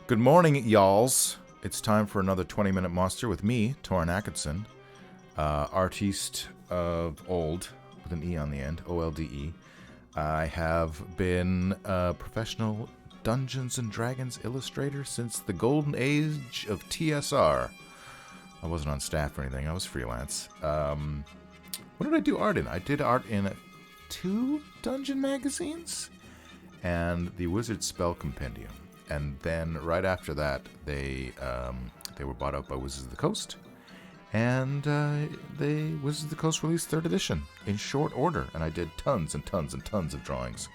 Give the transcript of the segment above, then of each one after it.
Good morning, y'alls. It's time for another 20-minute monster with me, Torrin Atkinson, artiste of old, with an E on the end, O-L-D-E. I have been a professional Dungeons & Dragons illustrator since the golden age of TSR. I wasn't on staff or anything. I was freelance. What did I do art in? I did art in 2 dungeon magazines and the Wizard Spell Compendium. And then right after that, they were bought out by Wizards of the Coast, and Wizards of the Coast released 3rd edition in short order, and I did tons and tons and tons of drawings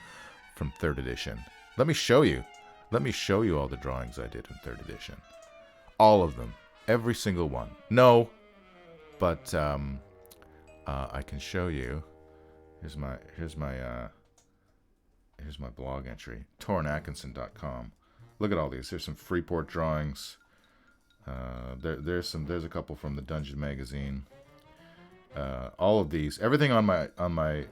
from 3rd edition. Let me show you all the drawings I did in 3rd edition, all of them, every single one. No, but I can show you. Here's my blog entry, torrinatkinson.com. Look at all these. There's some Freeport drawings. There's a couple from the Dungeon magazine. All of these, everything on my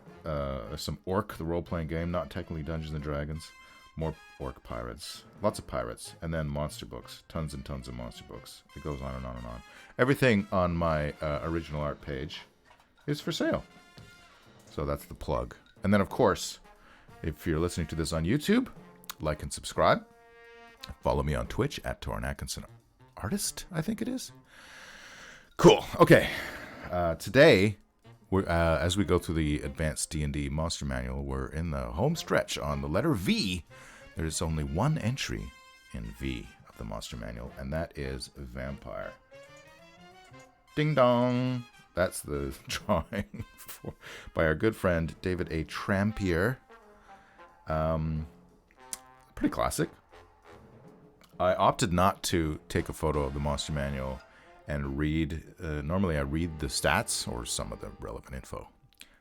some Orc, the role-playing game, not technically Dungeons and Dragons. More Orc pirates, lots of pirates, and then monster books, tons and tons of monster books. It goes on and on and on. Everything on my original art page is for sale. So that's the plug. And then, of course, if you're listening to this on YouTube, like and subscribe. Follow me on Twitch at Torrin Atkinson Artist, I think it is. Cool. Okay. Today, as we go through the Advanced D&D Monster Manual, we're in the home stretch on the letter V. There is only one entry in V of the Monster Manual, and that is Vampire. Ding dong. That's the drawing by our good friend David A. Trampier. Pretty classic. I opted not to take a photo of the Monster Manual and read. Normally I read the stats or some of the relevant info.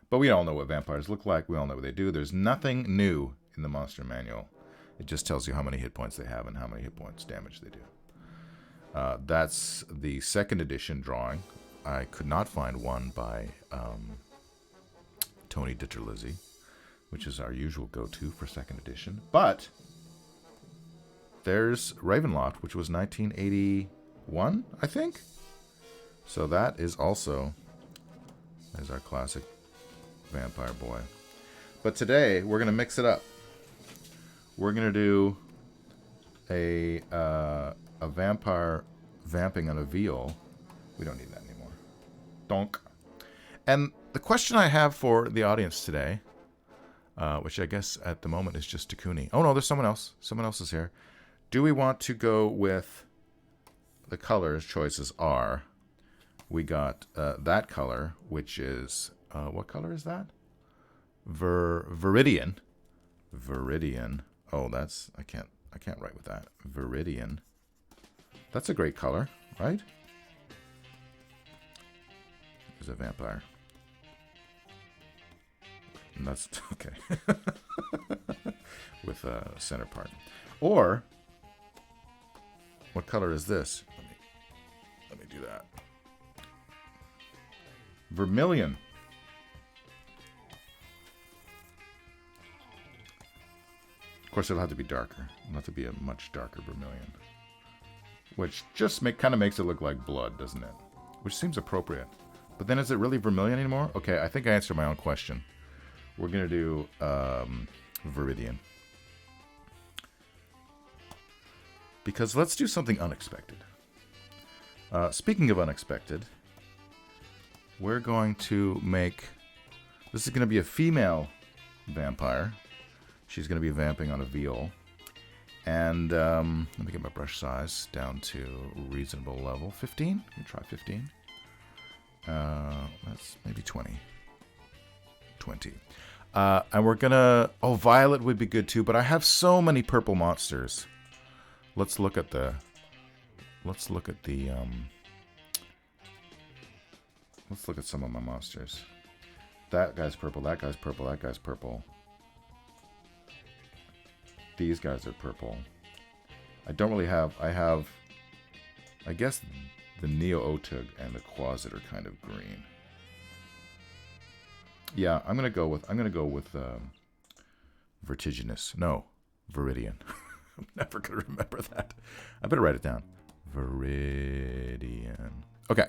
But we all know what vampires look like. We all know what they do. There's nothing new in the Monster Manual. It just tells you how many hit points they have and how many hit points damage they do. That's the 2nd edition drawing. I could not find one by Tony Ditterlizzi, which is our usual go-to for 2nd edition. But there's Ravenloft, which was 1981, I think. So that is also, there's our classic vampire boy. But today, we're going to mix it up. We're going to do a vampire vamping on a viol. We don't need that anymore. Donk. And the question I have for the audience today, which I guess at the moment is just Takuni. Oh no, there's someone else. Someone else is here. Do we want to go with the colors? Choices are, we got that color, which is, what color is that? Viridian. Viridian. Oh, that's, I can't write with that. Viridian. That's a great color, right? There's a vampire. And that's, okay. With a center part. Or, what color is this? Let me do that. Vermilion. Of course, it'll have to be darker. It'll have to be a much darker vermilion. Which just kind of makes it look like blood, doesn't it? Which seems appropriate. But then is it really vermilion anymore? Okay, I think I answered my own question. We're going to do Viridian. Because let's do something unexpected. Speaking of unexpected, we're going to make... This is going to be a female vampire. She's going to be vamping on a viol. And let me get my brush size down to reasonable level. 15? Let me try 15. That's maybe 20. 20. And we're going to... Oh, violet would be good too, but I have so many purple monsters. Let's look at the let's look at some of my monsters. That guy's purple, that guy's purple, that guy's purple. These guys are purple. I don't really have, I guess the Neo-Otug and the Quasit are kind of green. Yeah, I'm gonna go with vertiginous. No, viridian. I'm never going to remember that. I better write it down. Viridian. Okay.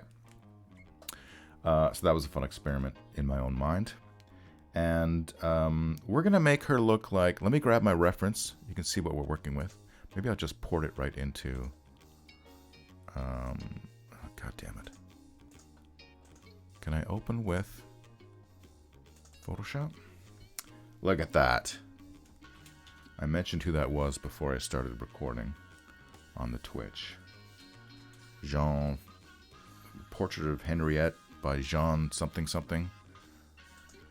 So that was a fun experiment in my own mind. And we're going to make her look like... Let me grab my reference. You can see what we're working with. Maybe I'll just port it right into... oh, God damn it. Can I open with Photoshop? Look at that. I mentioned who that was before I started recording on the Twitch. Jean... Portrait of Henriette by Jean something something.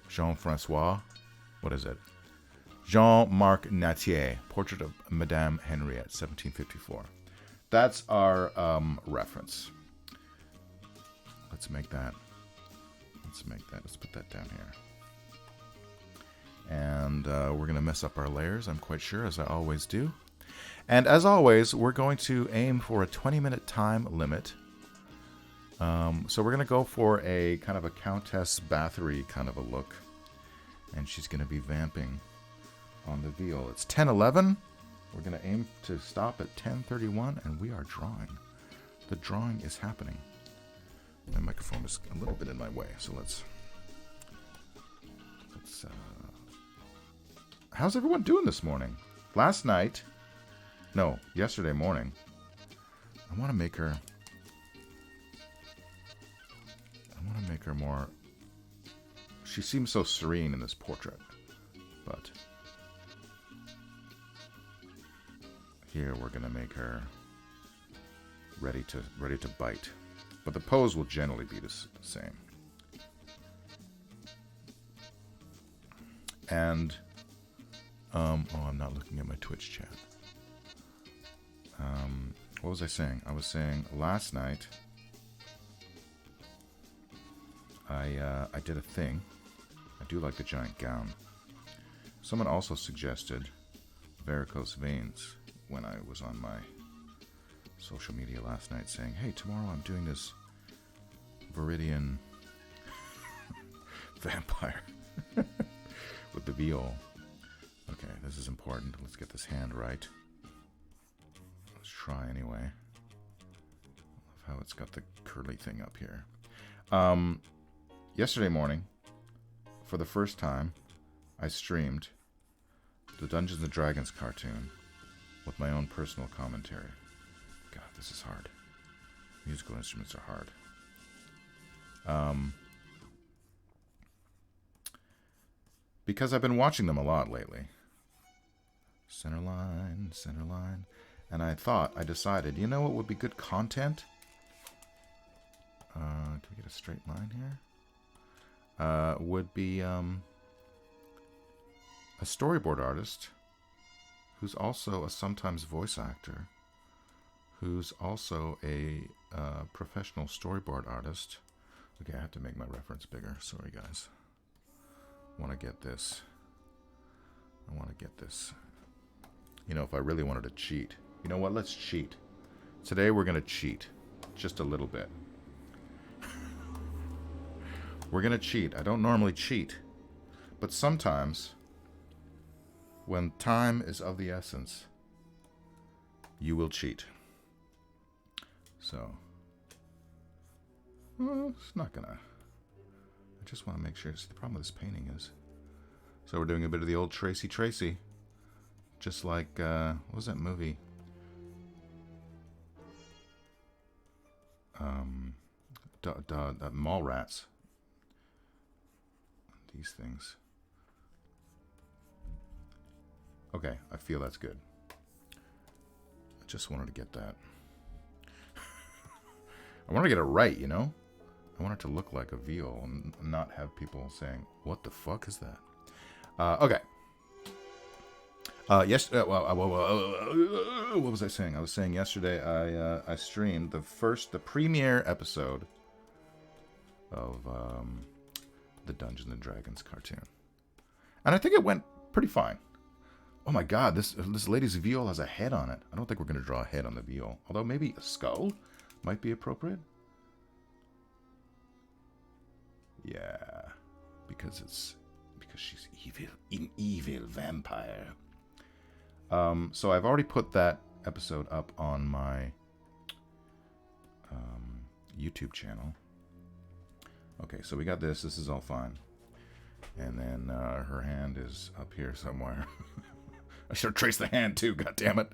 Jean-Francois. What is it? Jean-Marc Natier. Portrait of Madame Henriette, 1754. That's our reference. Let's make that. Let's put that down here. And we're going to mess up our layers, I'm quite sure, as I always do. And as always, we're going to aim for a 20-minute time limit. So we're going to go for a kind of a Countess Bathory kind of a look. And she's going to be vamping on the viol. It's 10:11. We're going to aim to stop at 10:31, and we are drawing. The drawing is happening. My microphone is a little bit in my way, so let's how's everyone doing this morning? Yesterday morning. I want to make her more... She seems so serene in this portrait, but here we're going to make her ready to bite. But the pose will generally be the same. And I'm not looking at my Twitch chat. What was I saying? I was saying last night I did a thing. I do like the giant gown. Someone also suggested varicose veins when I was on my social media last night, saying, hey, tomorrow I'm doing this viridian vampire with the viol. Okay, this is important. Let's get this hand right. Let's try anyway. I love how it's got the curly thing up here. Yesterday morning, for the first time, I streamed the Dungeons & Dragons cartoon with my own personal commentary. God, this is hard. Musical instruments are hard. Because I've been watching them a lot lately. Center line. And I decided, you know what would be good content? Can we get a straight line here? Would be a storyboard artist who's also a sometimes voice actor, who's also a professional storyboard artist. Okay, I have to make my reference bigger. Sorry, guys. I want to get this. You know, if I really wanted to cheat. You know what? Let's cheat. Today we're going to cheat. Just a little bit. We're going to cheat. I don't normally cheat. But sometimes, when time is of the essence, you will cheat. So, it's not going to... I just want to make sure. See, the problem with this painting is... So we're doing a bit of the old Tracy. Just like, what was that movie? Mall Rats. These things. Okay, I feel that's good. I just wanted to get that. I want to get it right, you know? I want it to look like a viol and not have people saying, what the fuck is that? Okay. What was I saying? I was saying yesterday I streamed the premiere episode of the Dungeons & Dragons cartoon. And I think it went pretty fine. Oh my god, this lady's viol has a head on it. I don't think we're going to draw a head on the viol. Although maybe a skull might be appropriate. Yeah, because she's evil, an evil vampire. So I've already put that episode up on my YouTube channel. Okay, so we got this. This is all fine. And then her hand is up here somewhere. I should have traced the hand too, god damn it.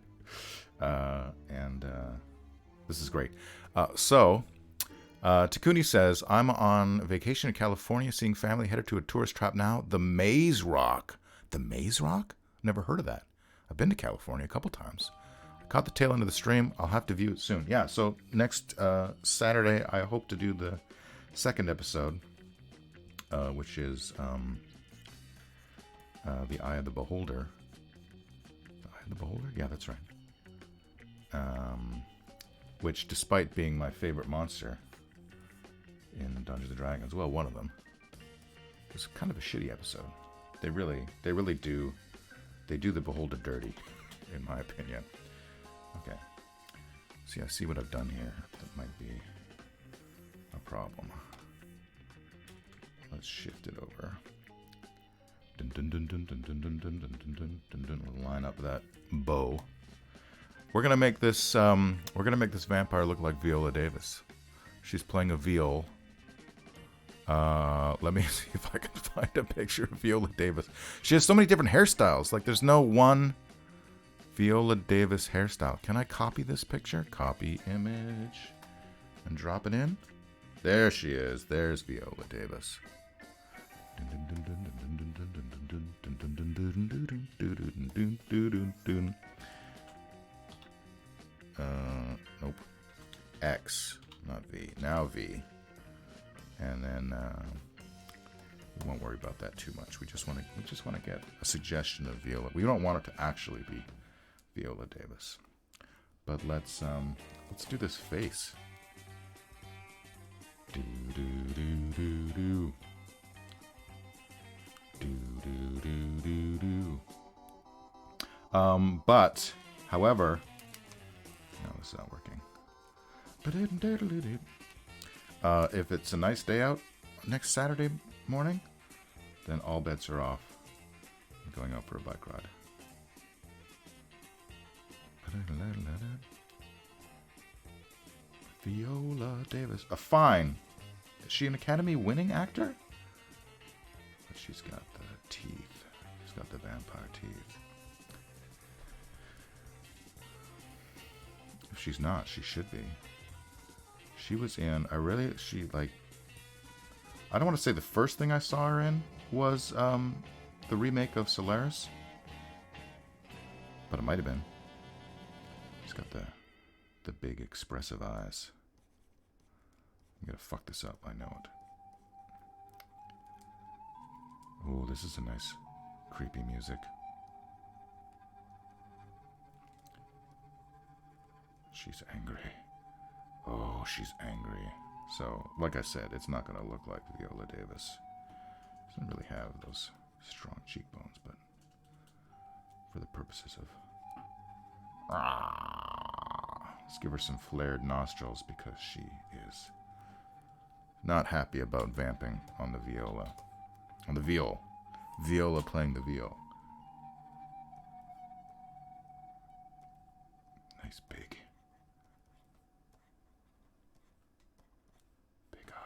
This is great. Takuni says, I'm on vacation in California, seeing family, headed to a tourist trap now. The Maze Rock. The Maze Rock? Never heard of that. I've been to California a couple times. I caught the tail end of the stream. I'll have to view it soon. Yeah, so next Saturday, I hope to do the second episode, which is The Eye of the Beholder. The Eye of the Beholder? Yeah, that's right. Which, despite being my favorite monster in Dungeons & Dragons, well, one of them, was kind of a shitty episode. They really do, they do the Beholder dirty, in my opinion. Okay. See, I see what I've done here. That might be a problem. Let's shift it over. Dun dun dun dun dun dun dun dun dun dun dun dun. We'll line up that bow. We're gonna make this vampire look like Viola Davis. She's playing a viol. Let me see if I can find a picture of Viola Davis. She has so many different hairstyles. Like, there's no one Viola Davis hairstyle. Can I copy this picture? Copy image and drop it in. There she is. There's Viola Davis. Nope. X, not V. Now V. And then we won't worry about that too much. We just want to get a suggestion of Viola. We don't want it to actually be Viola Davis. But let's do this face. Do do do do do. Do do do do do. But however, no, this is not working. If it's a nice day out next Saturday morning, then all bets are off. I'm going out for a bike ride. Viola Davis. A fine. Is she an Academy-winning actor? But she's got the teeth. She's got the vampire teeth. If she's not, she should be. She was in, I don't want to say the first thing I saw her in was the remake of Solaris. But it might have been. She's got the big expressive eyes. I'm gonna fuck this up, I know it. Oh, this is a nice creepy music. She's angry. Oh, she's angry. So, like I said, it's not going to look like Viola Davis. She doesn't really have those strong cheekbones, but for the purposes of... let's give her some flared nostrils because she is not happy about vamping on the viola. On the viol. Viola playing the viol. Nice big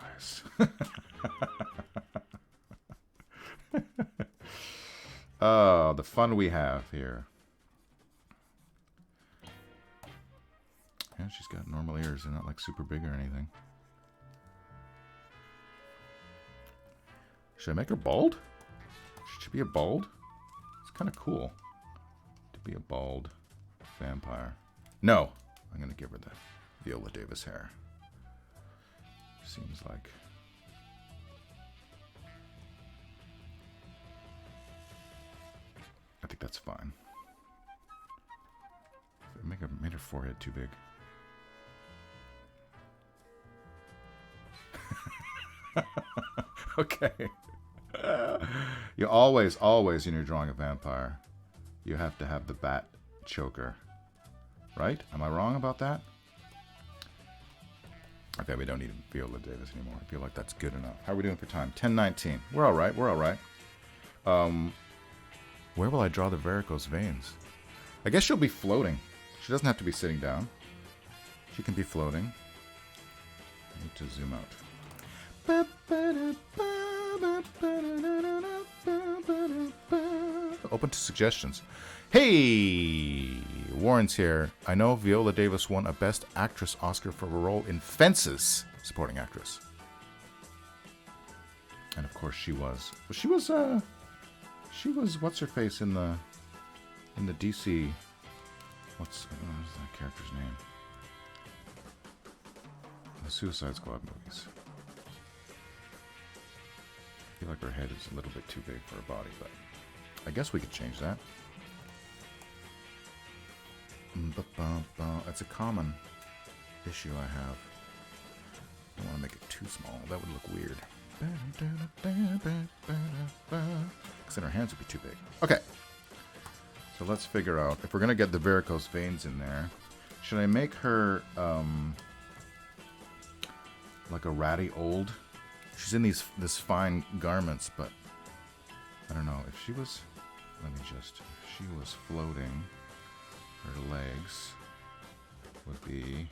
eyes. Oh, the fun we have here. Yeah, she's got normal ears. They're not like super big or anything. Should I make her bald? Should she be a bald? It's kind of cool to be a bald vampire. No, I'm going to give her the Viola Davis hair. Seems like... I think that's fine. Made her forehead too big. Okay. You always, when you're drawing a vampire, you have to have the bat choker. Right? Am I wrong about that? Okay, we don't need Viola Davis anymore. I feel like that's good enough. How are we doing for time? 10:19. We're alright, we're alright. Where will I draw the varicose veins? I guess she'll be floating. She doesn't have to be sitting down. She can be floating. I need to zoom out. Open to suggestions. Hey! Warren's here. I know Viola Davis won a Best Actress Oscar for her role in Fences. Supporting actress. And of course she was. She was what's her face in the DC. What's that character's name? The Suicide Squad movies. I feel like her head is a little bit too big for her body, but I guess we could change that. That's a common issue I have. I don't want to make it too small. That would look weird. Because then her hands would be too big. Okay. So let's figure out, if we're going to get the varicose veins in there, should I make her like a ratty old? She's in this fine garments, but I don't know. If she was, if she was floating, her legs would be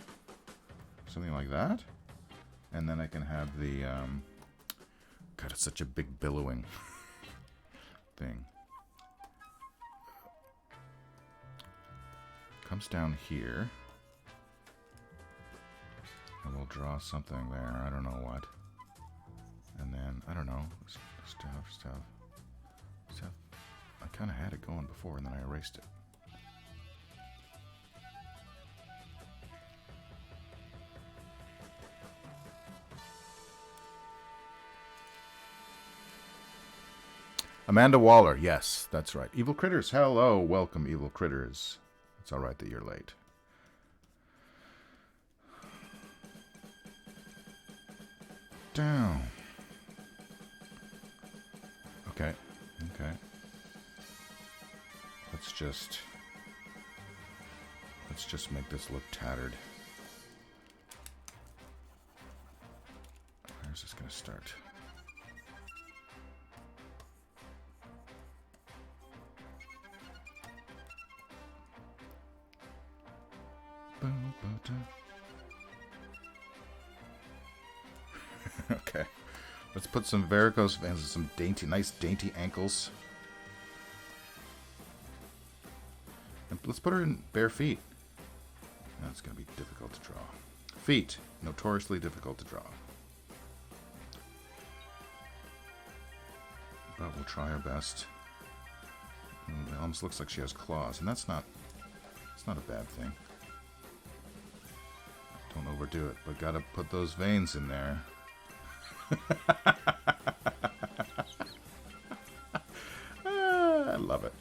something like that. And then I can have the, God, it's such a big billowing thing. Comes down here. And we'll draw something there. I don't know what. And then, I don't know. Stuff. I kind of had it going before and then I erased it. Amanda Waller, yes, that's right. Evil Critters, hello, welcome, Evil Critters. It's all right that you're late. Down. Okay. Let's just make this look tattered. Where's this gonna start? Okay, let's put some varicose veins and some nice dainty ankles. And let's put her in bare feet. That's going to be difficult to draw. Feet, notoriously difficult to draw. But we'll try our best. It almost looks like she has claws, and it's not a bad thing. Don't overdo it, but gotta put those veins in there. I love it.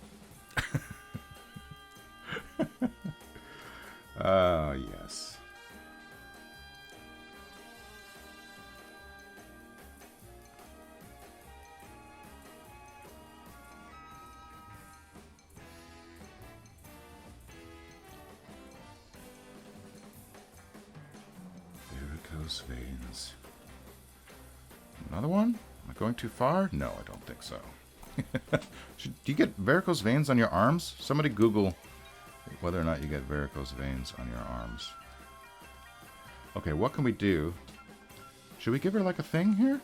Oh, yes. Vericose veins. Another one? Am I going too far? No, I don't think so. Do you get varicose veins on your arms? Somebody Google whether or not you get varicose veins on your arms. Okay, what can we do? Should we give her like a thing here?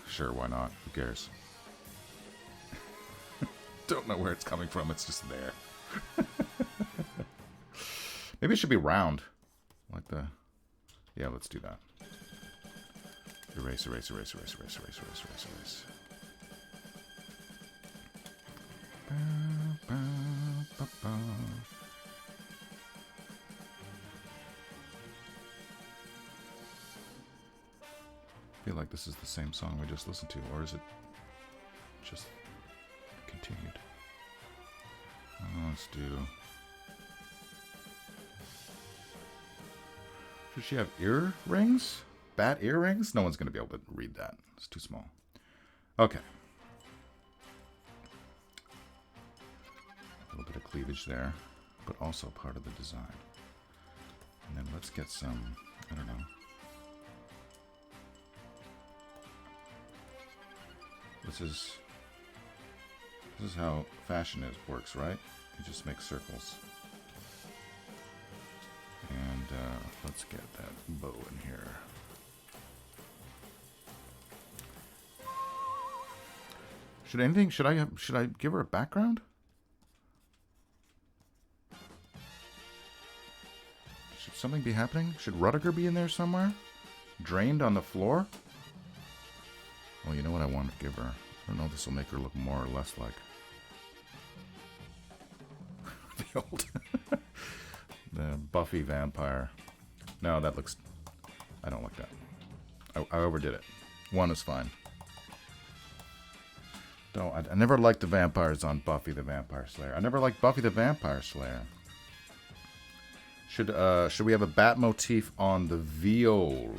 Sure, why not? Who cares? Don't know where it's coming from, it's just there. Maybe it should be round. Like the... Yeah, let's do that. Erase. I feel like this is the same song we just listened to, or is it just continued? Let's do... Should she have earrings? Bat earrings? No one's going to be able to read that. It's too small. Okay. A little bit of cleavage there, but also part of the design. And then let's get some, I don't know. This is how fashion works, right? You just make circles. And let's get that bow in here. Should I give her a background? Should something be happening? Should Rudiger be in there somewhere? Drained on the floor? Well, you know what I want to give her. I don't know if this will make her look more or less like the old the Buffy vampire. No, that looks... I don't like that. I overdid it. One is fine. No, I never liked the vampires on Buffy the Vampire Slayer. I never liked Buffy the Vampire Slayer. Should we have a bat motif on the viol?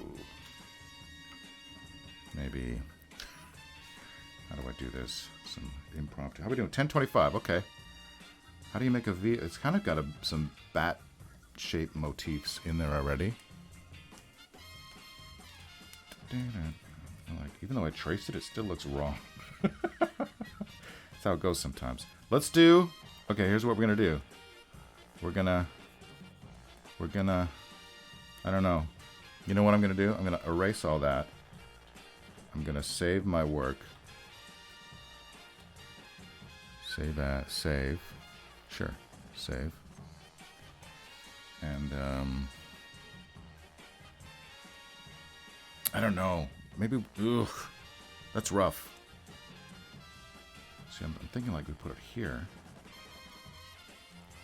Maybe. How do I do this? Some impromptu. How are we doing? 10:25. Okay. How do you make a V? It's kind of got some bat-shaped motifs in there already. Like, even though I traced it, it still looks wrong. That's how it goes sometimes. Let's do... Okay, here's what we're going to do. We're gonna... I don't know. You know what I'm going to do? I'm going to erase all that. I'm going to save my work. Save as... Save. Sure. Save. And, I don't know. Maybe... Ugh. That's rough. See, I'm thinking like we put it here.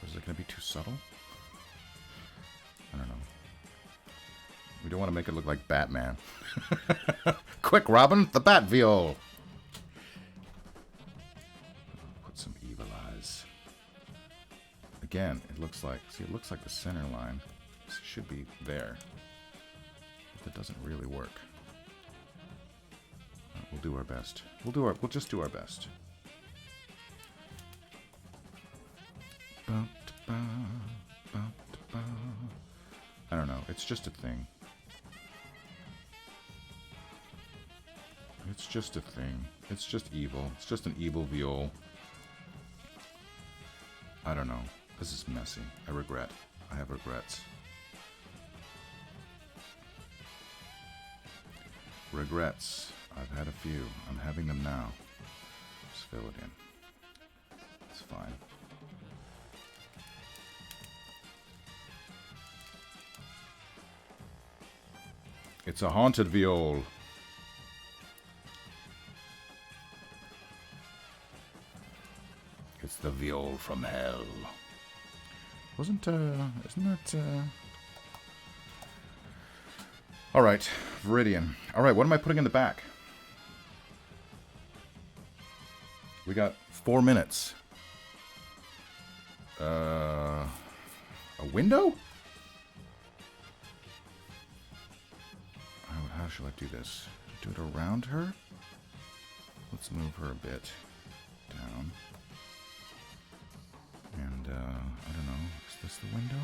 Or is it going to be too subtle? I don't know. We don't want to make it look like Batman. Quick, Robin! The Bat Viol! Put some evil eyes. Again, it looks like... See, it looks like the center line. This should be there. But that doesn't really work. We'll do our best. We'll just do our best. I don't know. It's just a thing. It's just a thing. It's just evil. It's just an evil viol. I don't know. This is messy. I regret. I have regrets. Regrets. I've had a few. I'm having them now. Just fill it in. It's fine. It's a haunted viol. It's the viol from hell. Isn't that, Alright, viridian. Alright, what am I putting in the back? We got 4 minutes. A window? How shall I do this? Do it around her? Let's move her a bit down. And, I don't know. Is this the window?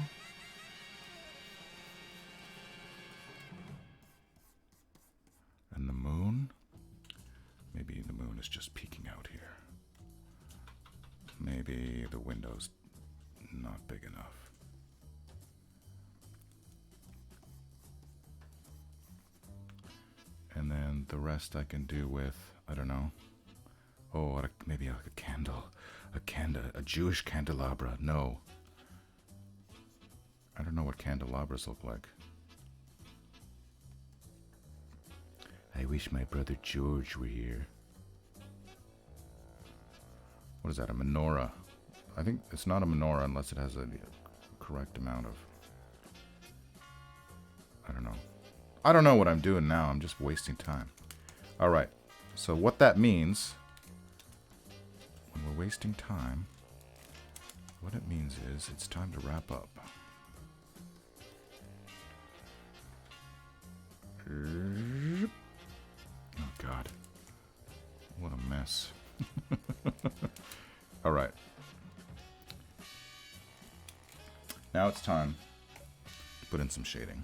And the moon? Maybe the moon is just peeking out here. Maybe the window's not big enough. And then the rest I can do with, I don't know. Oh, maybe like a candle. A Jewish candelabra. No. I don't know what candelabras look like. I wish my brother George were here. What is that, a menorah? I think it's not a menorah unless it has a correct amount of... I don't know. I don't know what I'm doing now. I'm just wasting time. Alright. So what that means... When we're wasting time... What it means is it's time to wrap up. Oh God. What a mess. Alright. Now it's time to put in some shading.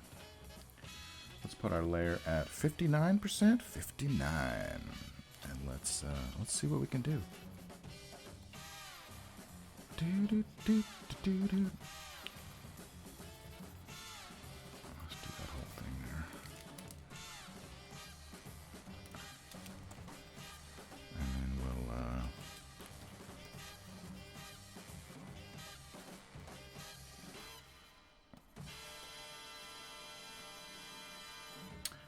Let's put our layer at 59%. 59. And let's see what we can do. Let's do that whole thing there. And then we'll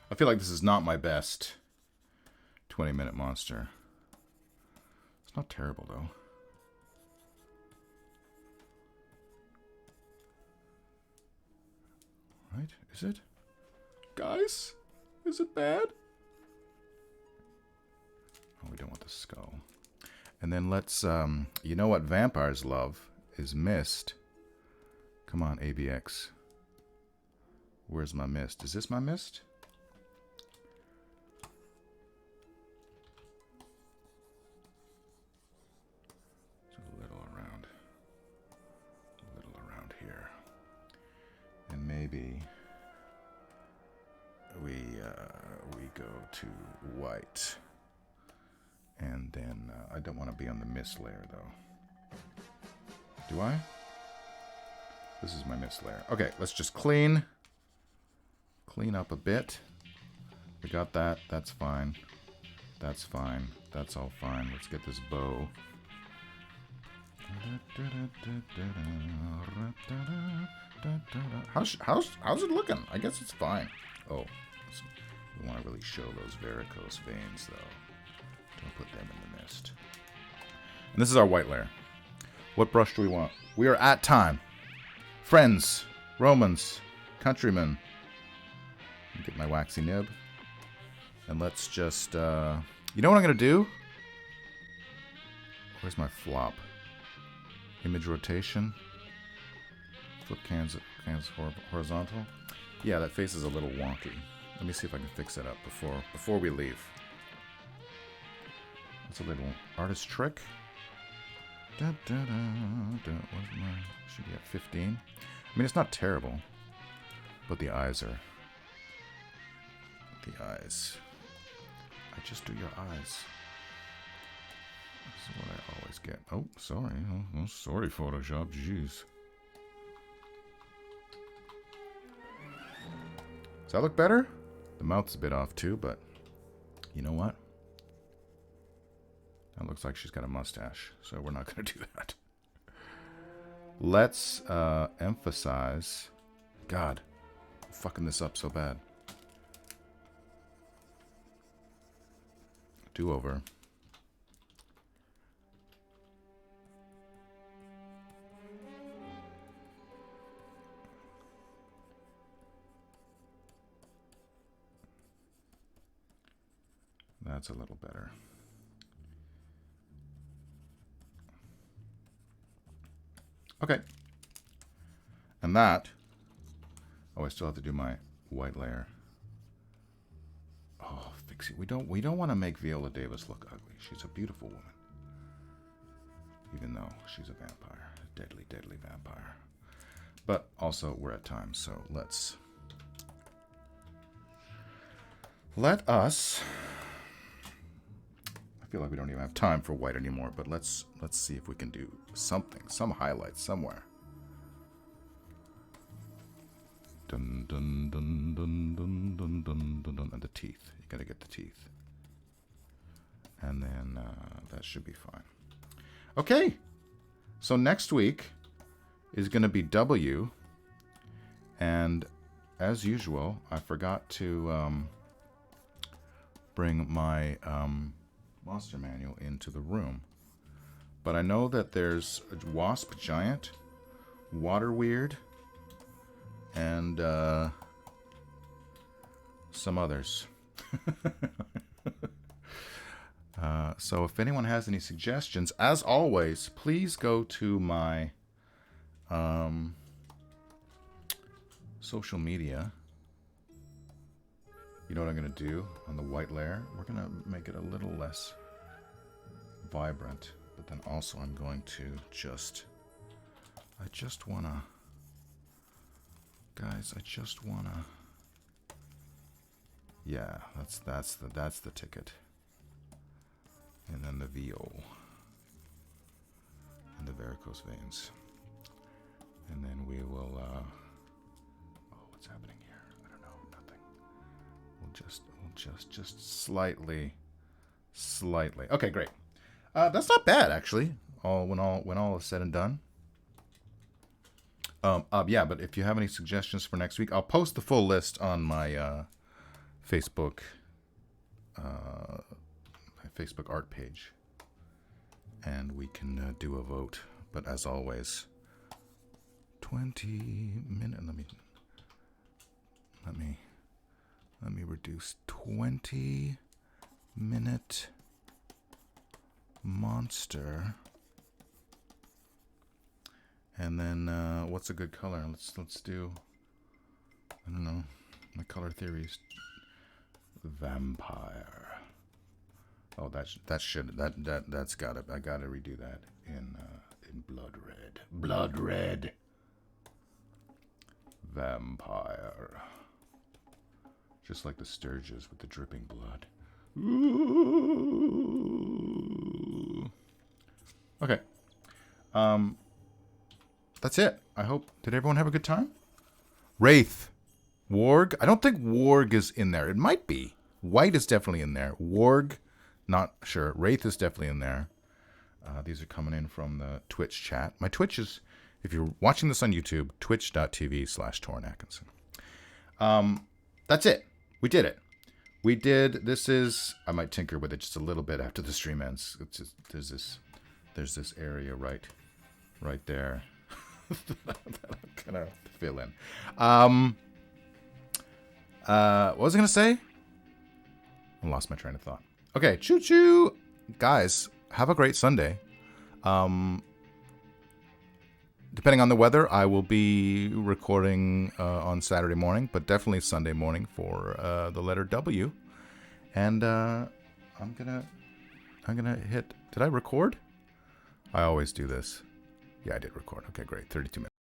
I feel like this is not my best 20-minute monster. It's not terrible though. Right? Is it? Guys? Is it bad? Oh, we don't want the skull. And then let's, you know what vampires love is mist. Come on, ABX. Where's my mist? Is this my mist? It's a little around here. And maybe we go to white, and then I don't want to be on the mist layer though. Do I? This is my mist layer. Okay, let's just clean up a bit. We got that. That's fine. That's fine. That's all fine. Let's get this bow. How's it looking? I guess it's fine. Oh, we want to really show those varicose veins, though. Don't put them in the mist. And this is our white layer. What brush do we want? We are at time. Friends, Romans, countrymen. Get my waxy nib. And let's just, you know what I'm going to do? Where's my flop? Image rotation. Flip cans horizontal. Yeah, that face is a little wonky. Let me see if I can fix that up before we leave. That's a little artist trick. Should be at 15. I mean, it's not terrible, but the eyes are. The eyes. I just do your eyes. This is what I always get. Oh, sorry. Oh, sorry, Photoshop. Jeez. Does that look better? The mouth's a bit off too, but you know what? That looks like she's got a mustache, so we're not going to do that. Let's emphasize. God, I'm fucking this up so bad. Do over. That's a little better. Okay. And that. Oh, I still have to do my white layer. Oh, fix it. We don't want to make Viola Davis look ugly. She's a beautiful woman. Even though she's a vampire. A deadly, deadly vampire. But also we're at time, so let us. I feel like we don't even have time for white anymore, but let's see if we can do something, some highlights somewhere. Dun dun dun dun dun dun dun dun dun. And the teeth. You gotta get the teeth. And then that should be fine. Okay. So next week is gonna be W. And as usual, I forgot to bring my Monster Manual into the room. But I know that there's a Wasp Giant, Water Weird, and some others. So if anyone has any suggestions, as always, please go to my social media. You know what I'm going to do on the white layer? We're going to make it a little less vibrant, but then also I'm going to I just want to, guys, yeah, that's the ticket. And then the viol. the varicose veins. And then we will, oh, what's happening here? I don't know, nothing. We'll just slightly. Okay, great. That's not bad, actually. When all is said and done. Yeah, but if you have any suggestions for next week, I'll post the full list on my Facebook art page, and we can do a vote. But as always, 20 minutes. Let me reduce 20-minute monster. And then what's a good color? Let's do, I don't know, my color theories. Vampire. Oh, that's got it. I gotta redo that in blood red. Blood red. Vampire. Just like the Sturges with the dripping blood. Ooh. Okay. That's it. I hope. Did everyone have a good time? Wraith. Warg. I don't think Warg is in there. It might be. White is definitely in there. Warg, not sure. Wraith is definitely in there. These are coming in from the Twitch chat. My Twitch is, if you're watching this on YouTube, twitch.tv/TorinAtkinson. That's it. We did it. We did. This is. I might tinker with it just a little bit after the stream ends. It's just, there's this area right there that I'm gonna fill in. What was I gonna say? I lost my train of thought. Okay, choo choo, guys. Have a great Sunday. Depending on the weather, I will be recording on Saturday morning, but definitely Sunday morning for the letter W. And I'm gonna hit. Did I record? I always do this. Yeah, I did record. Okay, great. 32 minutes.